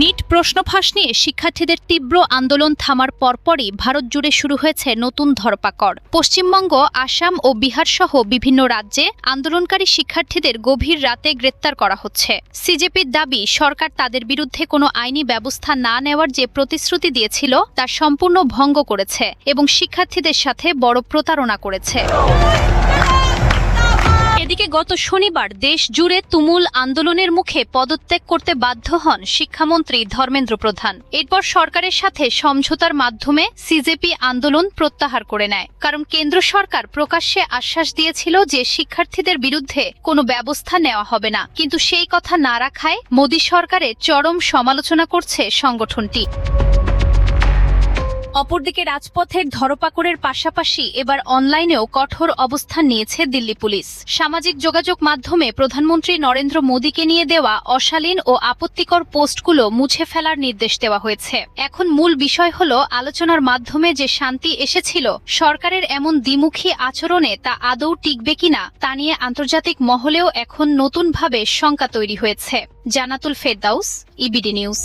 NEET প্রশ্ন ফাঁস নিয়ে শিক্ষার্থীদের তীব্র আন্দোলন থামার পরপরই ভারত জুড়ে শুরু হয়েছে নতুন ধরপাকড়। পশ্চিমবঙ্গ, আসাম ও বিহার সহ বিভিন্ন রাজ্যে আন্দোলনকারী শিক্ষার্থীদের গভীর রাতে গ্রেপ্তার করা হচ্ছে। সিজেপির দাবি, সরকার তাদের বিরুদ্ধে কোনো আইনি ব্যবস্থা না নেওয়ার যে প্রতিশ্রুতি দিয়েছিল তা সম্পূর্ণ ভঙ্গ করেছে এবং শিক্ষার্থীদের সাথে বড় প্রতারণা করেছে। এদিকে গত শনিবার দেশ জুড়ে তুমুল আন্দোলনের মুখে পদত্যাগ করতে বাধ্য হন শিক্ষামন্ত্রী ধর্মেন্দ্র প্রধান। এরপর সরকারের সাথে সমঝোতার মাধ্যমে সিজেপি আন্দোলন প্রত্যাহার করে নেয়, কারণ কেন্দ্র সরকার প্রকাশ্যে আশ্বাস দিয়েছিল যে শিক্ষার্থীদের বিরুদ্ধে কোনো ব্যবস্থা নেওয়া হবে না। কিন্তু সেই কথা না রাখায় মোদী সরকারের চরম সমালোচনা করছে সংগঠনটি। অপরদিকে রাজপথের ধরপাকড়ের পাশাপাশি এবার অনলাইনেও কঠোর অবস্থান নিয়েছে দিল্লি পুলিশ। সামাজিক যোগাযোগ মাধ্যমে প্রধানমন্ত্রী নরেন্দ্র মোদীকে নিয়ে দেওয়া অশালীন ও আপত্তিকর পোস্টগুলো মুছে ফেলার নির্দেশ দেওয়া হয়েছে। এখন মূল বিষয় হলো, আলোচনার মাধ্যমে যে শান্তি এসেছিল, সরকারের এমন দ্বিমুখী আচরণে তা আদৌ টিকবে কিনা তা নিয়ে আন্তর্জাতিক মহলেও এখন নতুনভাবে শঙ্কা তৈরি হয়েছে। জান্নাতুল ফেরদাউস, ইবিডি নিউজ।